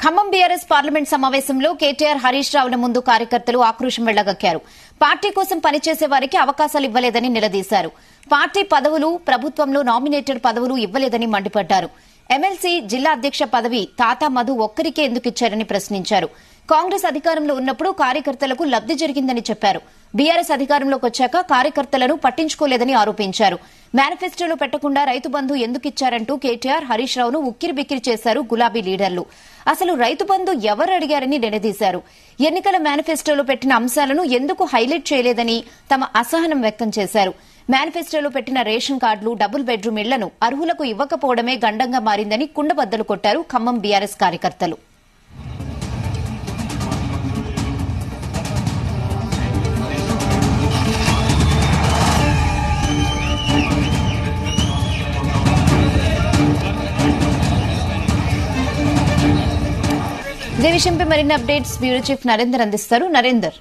Khammam BRS parliament సమావేశంలో కేటీఆర్ హరీష్ రావుల ముందు కార్యకర్తలు ఆక్రోశం వెళ్లగక్కారు. పార్టీ కోసం పనిచేసే వారికి అవకాశాలు ఇవ్వలేదని నిలదీశారు. పార్టీ పదవులు ప్రభుత్వంలో నామినేటెడ్ పదవులు ఇవ్వలేదని మండిపడ్డారు. ఎమ్మెల్సీ జిల్లా అధ్యక్ష పదవి తాతా మధు ఒక్కరికే ఎందుకిచ్చారని ప్రశ్నించారు. కాంగ్రెస్ అధికారంలో ఉన్నప్పుడు కార్యకర్తలకు లబ్ది జరిగిందని చెప్పారు. బీఆర్ఎస్ అధికారంలోకి వచ్చాక కార్యకర్తలను పట్టించుకోలేదని ఆరోపించారు. మేనిఫెస్టోలో పెట్టకుండా రైతు బంధు ఎందుకిచ్చారంటూ కేటీఆర్ హరీష్ రావును ఉక్కిరిబిక్కిరి చేశారు గులాబీ లీడర్లు. అసలు రైతు బంధు ఎవరు అడిగారని నిలదీశారు. ఎన్నికల మేనిఫెస్టోలో పెట్టిన అంశాలను ఎందుకు హైలైట్ చేయలేదని తమ అసహనం వ్యక్తం చేశారు. మేనిఫెస్టోలో పెట్టిన రేషన్ కార్డులు, డబుల్ బెడ్రూమ్ ఇళ్లను అర్హులకు ఇవ్వకపోవడమే గండంగా మారిందని కుండబద్దలు కొట్టారు ఖమ్మం బీఆర్ఎస్ కార్యకర్తలు. ఇదే విషయంపై మరిన్ని అప్డేట్స్ బ్యూరో చీఫ్ నరేందర్ అందిస్తారు. నరేందర్,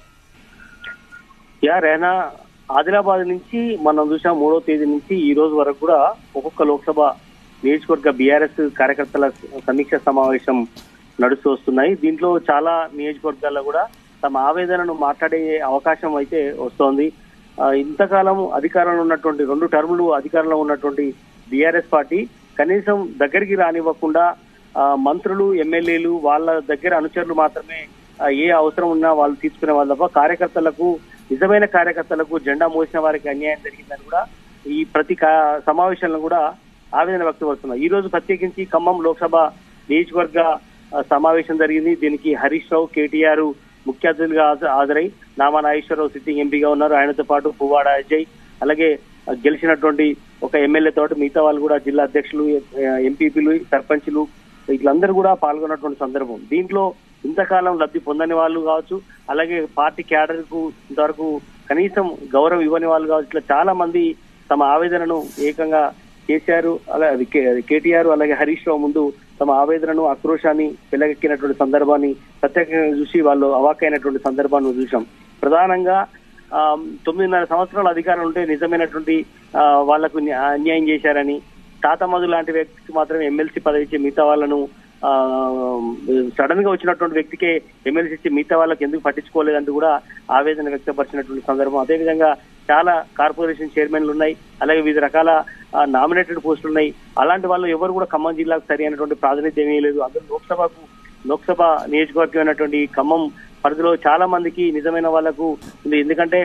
రేనా, ఆదిలాబాద్ నుంచి మనం చూసాం 3వ తేదీ నుంచి ఈ రోజు వరకు కూడా ఒక్కొక్క లోక్సభ నియోజకవర్గ బీఆర్ఎస్ కార్యకర్తల సమీక్ష సమావేశం నడుస్తూ వస్తున్నాయి. దీంట్లో చాలా నియోజకవర్గాల్లో కూడా తమ ఆవేదనను మాట్లాడే అవకాశం అయితే వస్తోంది. ఇంతకాలం అధికారంలో ఉన్నటువంటి 2 టర్ములు అధికారంలో ఉన్నటువంటి బీఆర్ఎస్ పార్టీ కనీసం దగ్గరికి రానివ్వకుండా మంత్రులు, ఎమ్మెల్యేలు వాళ్ళ దగ్గర అనుచరులు మాత్రమే ఏ అవసరం ఉన్నా వాళ్ళు తీసుకునే వాళ్ళు తప్ప కార్యకర్తలకు, నిజమైన కార్యకర్తలకు, జెండా మోసిన వారికి అన్యాయం జరిగిందని కూడా ఈ ప్రతి సమావేశంలో కూడా ఆవేదన వ్యక్తపరుస్తున్నారు. ఈ రోజు ప్రత్యేకించి ఖమ్మం లోక్సభ నియోజకవర్గ సమావేశం జరిగింది. దీనికి హరీష్ రావు, కేటీఆర్ ముఖ్య అతిథులుగా హాజరై నామా నాగేశ్వరరావు సిట్టింగ్ ఎంపీగా ఉన్నారు. ఆయనతో పాటు పువ్వాడ అజయ్, అలాగే గెలిచినటువంటి ఒక ఎమ్మెల్యే తోటి మిగతా వాళ్ళు కూడా జిల్లా అధ్యక్షులు, ఎంపీపీలు, సర్పంచ్లు వీళ్ళందరూ కూడా పాల్గొన్నటువంటి సందర్భం. దీంట్లో ఇంతకాలం లబ్ధి పొందని వాళ్ళు కావచ్చు, అలాగే పార్టీ క్యాడర్ కు ఇంతవరకు కనీసం గౌరవం ఇవ్వని వాళ్ళు కావచ్చు, ఇట్లా చాలా మంది తమ ఆవేదనను ఏకంగా కేసీఆర్, అలాగే కేటీఆర్, అలాగే హరీష్ రావు ముందు తమ ఆవేదనను, ఆక్రోశాన్ని వెలగెక్కినటువంటి సందర్భాన్ని ప్రత్యేకంగా చూసి వాళ్ళు అవాక్కైనటువంటి సందర్భాన్ని చూసాం. ప్రధానంగా 9.5 సంవత్సరాల అధికారం ఉంటే నిజమైనటువంటి వాళ్లకు అన్యాయం చేశారని, తాతా మధు లాంటి వ్యక్తికి మాత్రమే ఎమ్మెల్సీ పదవి ఇచ్చి మిగతా వాళ్ళను సడన్ గా వచ్చినటువంటి వ్యక్తికే ఎమ్మెల్సీ ఇచ్చి మిగతా వాళ్ళకి ఎందుకు పట్టించుకోలేదంటూ కూడా ఆవేదన వ్యక్తపరిచినటువంటి సందర్భం. అదేవిధంగా చాలా కార్పొరేషన్ చైర్మన్లు ఉన్నాయి, అలాగే వివిధ రకాల నామినేటెడ్ పోస్టులు ఉన్నాయి. అలాంటి వాళ్ళు ఎవరు కూడా ఖమ్మం జిల్లాకు సరి అయినటువంటి ప్రాతినిధ్యం లేదు. అందులో లోక్సభ నియోజకవర్గం అయినటువంటి ఖమ్మం పరిధిలో చాలా మందికి నిజమైన వాళ్లకు ఉంది. ఎందుకంటే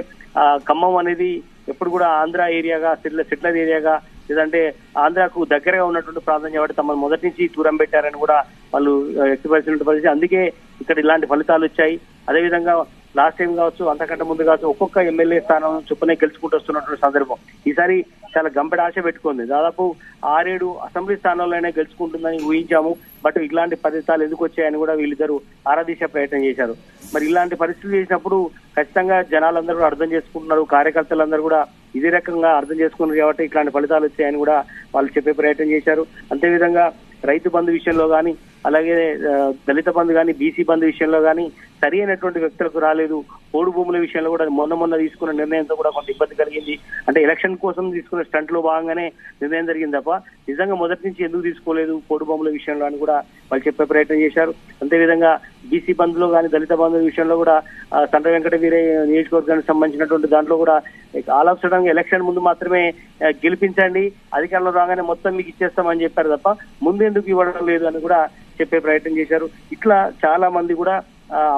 ఖమ్మం అనేది ఎప్పుడు కూడా ఆంధ్ర ఏరియాగా, సెటిలర్ ఏరియాగా, లేదంటే ఆంధ్రాకు దగ్గరగా ఉన్నటువంటి ప్రాంతం కాబట్టి తమను మొదటి నుంచి దూరం పెట్టారని కూడా వాళ్ళు వ్యక్తపరిచినటువంటి పరిస్థితి. అందుకే ఇక్కడ ఇలాంటి ఫలితాలు వచ్చాయి. అదేవిధంగా లాస్ట్ టైం కావచ్చు, అంతకంటే ముందు కావచ్చు, ఒక్కొక్క ఎమ్మెల్యే స్థానం చొప్పునే గెలుచుకుంటూ వస్తున్నటువంటి సందర్భం. ఈసారి చాలా గంపెడ ఆశ పెట్టుకుంది. దాదాపు 6-7 అసెంబ్లీ స్థానాల్లోనే గెలుచుకుంటుందని ఊహించాము. బట్ ఇలాంటి ఫలితాలు ఎందుకు వచ్చాయని కూడా వీళ్ళిద్దరూ ఆరాధీసే ప్రయత్నం చేశారు. మరి ఇలాంటి పరిస్థితులు చేసినప్పుడు ఖచ్చితంగా జనాలందరూ అర్థం చేసుకుంటున్నారు, కార్యకర్తలందరూ కూడా ఇదే రకంగా అర్థం చేసుకున్నారు కాబట్టి ఇట్లాంటి ఫలితాలు వచ్చాయని కూడా వాళ్ళు చెప్పే ప్రయత్నం చేశారు. అంతేవిధంగా రైతు బంధు విషయంలో కానీ, అలాగే దళిత బంధు కానీ, బీసీ బంధు విషయంలో కానీ సరి అయినటువంటి వ్యక్తులకు రాలేదు. పోడు భూముల విషయంలో కూడా మొన్న తీసుకున్న నిర్ణయంతో కూడా కొంత ఇబ్బంది కలిగింది. అంటే ఎలక్షన్ కోసం తీసుకున్న స్టంట్ లో భాగంగానే నిర్ణయం జరిగింది తప్ప నిజంగా మొదటి నుంచి ఎందుకు తీసుకోలేదు పోడు భూముల విషయంలో అని కూడా వాళ్ళు చెప్పే ప్రయత్నం చేశారు. అంతేవిధంగా బీసీ బంధులో కానీ, దళిత బంధుల విషయంలో కూడా సండ్ర వెంకట వీరయ్య నియోజకవర్గానికి సంబంధించినటువంటి దాంట్లో కూడా ఆల్ ఆఫ్ సడన్ ఎలక్షన్ ముందు మాత్రమే గెలిపించండి, అధికారంలో రాగానే మొత్తం మీకు ఇచ్చేస్తామని చెప్పారు తప్ప ముందు ఎందుకు ఇవ్వడం లేదు అని కూడా చెప్పే ప్రయత్నం చేశారు. ఇట్లా చాలా మంది కూడా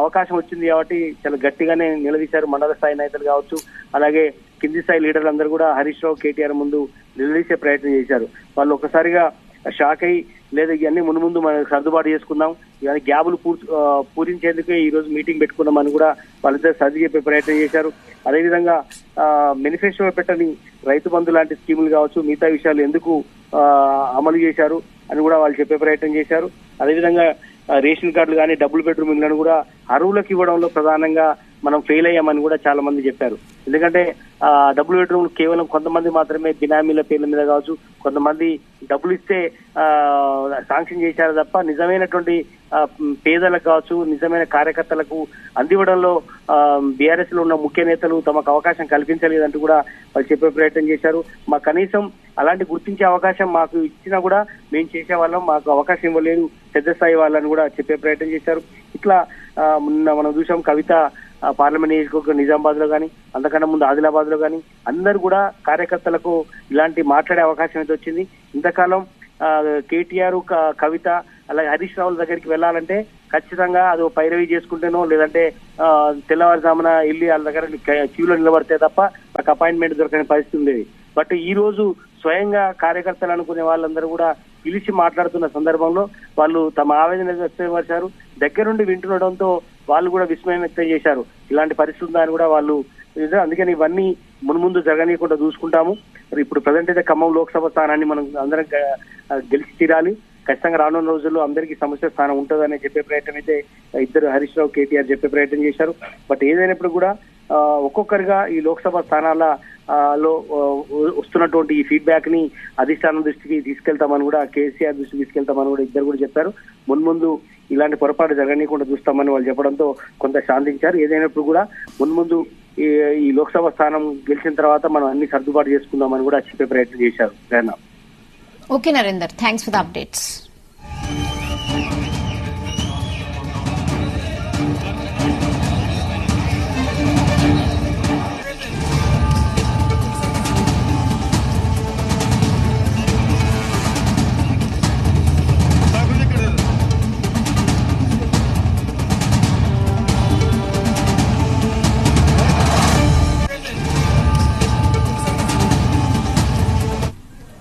అవకాశం వచ్చింది కాబట్టి చాలా గట్టిగానే నిలదీశారు. మండల స్థాయి నేతలు కావచ్చు, అలాగే కింది స్థాయి లీడర్లు అందరూ కూడా హరీష్ రావు, కేటీఆర్ ముందు నిలదీసే ప్రయత్నం చేశారు. వాళ్ళు ఒకసారిగా షాక్ అయ్యి, లేదా ఇవన్నీ ముందు మనం సర్దుబాటు చేసుకుందాం, ఇవన్నీ గ్యాబులు పూరించేందుకే ఈ రోజు మీటింగ్ పెట్టుకున్నామని కూడా వాళ్ళిద్దరు సర్ది చెప్పే ప్రయత్నం చేశారు. అదేవిధంగా మేనిఫెస్టో పెట్టని రైతు బంధు లాంటి స్కీములు కావచ్చు, మిగతా విషయాలు ఎందుకు అమలు చేశారు అని కూడా వాళ్ళు చెప్పే ప్రయత్నం చేశారు. అదేవిధంగా రేషన్ కార్డులు కానీ, డబుల్ బెడ్రూమ్ ఇళ్లను కూడా అర్హులకు ఇవ్వడంలో ప్రధానంగా మనం ఫెయిల్ అయ్యామని కూడా చాలా మంది చెప్పారు. ఎందుకంటే డబుల్ బెడ్రూమ్ కేవలం కొంతమంది మాత్రమే బినామీల పేర్ల మీద కావచ్చు, కొంతమంది డబ్బులు ఇస్తే శాంక్షన్ చేశారు తప్ప నిజమైనటువంటి పేదలకు కావచ్చు, నిజమైన కార్యకర్తలకు అందివ్వడంలో బీఆర్ఎస్ లో ఉన్న ముఖ్య నేతలు తమకు అవకాశం కల్పించలేదంటూ కూడా వాళ్ళు చెప్పే ప్రయత్నం చేశారు. కనీసం అలాంటి గుర్తించే అవకాశం మాకు ఇచ్చినా కూడా మేము చేసేవాళ్ళం, మాకు అవకాశం ఇవ్వలేదు పెద్ద స్థాయి వాళ్ళని కూడా చెప్పే ప్రయత్నం చేశారు. ఇట్లా మనం చూసాం కవిత పార్లమెంట్ నియోజకవర్గం నిజామాబాద్ లో కానీ అంతకన్నా ముందు ఆదిలాబాద్ లో కానీ అందరూ కూడా కార్యకర్తలకు ఇలాంటి మాట్లాడే అవకాశం అయితే వచ్చింది. ఇంతకాలం కేటీఆర్ కవిత అలాగే హరీష్ రావుల దగ్గరికి వెళ్ళాలంటే ఖచ్చితంగా అది పైరవీ చేసుకుంటేనో లేదంటే తెల్లవారుజామున వెళ్ళి వాళ్ళ దగ్గర క్యూలో నిలబడితే తప్ప నాకు అపాయింట్మెంట్ దొరకని పరిస్థితి ఉండేది. బట్ ఈ రోజు స్వయంగా కార్యకర్తలు అనుకునే వాళ్ళందరూ కూడా పిలిచి మాట్లాడుతున్న సందర్భంలో వాళ్ళు తమ ఆవేదన వ్యక్తపరిచారు. దగ్గరుండి వింటుండడంతో వాళ్ళు కూడా విస్మయం వ్యక్తం చేశారు. ఇలాంటి పరిస్థితి ఉందని కూడా వాళ్ళు, అందుకని ఇవన్నీ మున్ముందు జరగనీయకుండా చూసుకుంటాము. ఇప్పుడు ప్రజెంట్ అయితే ఖమ్మం లోక్సభ స్థానాన్ని మనం అందరం గెలిచి తీరాలి. ఖచ్చితంగా రానున్న రోజుల్లో అందరికీ సమస్య స్థానం ఉంటుందని చెప్పే ప్రయత్నం అయితే ఇద్దరు హరీష్ రావు కేటీఆర్ చెప్పే ప్రయత్నం చేశారు. బట్ ఏదైనప్పుడు కూడా ఒక్కొక్కరిగా ఈ లోక్సభ స్థానాల లో వస్తున్నటువంటి ఈ ఫీడ్బ్యాక్ ని అధిష్టానం దృష్టికి తీసుకెళ్తామని కూడా, కేసీఆర్ దృష్టికి తీసుకెళ్తామని కూడా ఇద్దరు కూడా చెప్పారు. మున్ముందు ఇలాంటి పొరపాటు జరగనీయకుండా చూస్తామని వాళ్ళు చెప్పడంతో కొంత శాంతించారు. ఏదైనప్పుడు కూడా మున్ముందు ఈ లోక్సభ స్థానం గెలిచిన తర్వాత మనం అన్ని సర్దుబాటు చేసుకుందామని కూడా చెప్పే ప్రయత్నం చేశారు. Okay Narender, thanks for the updates.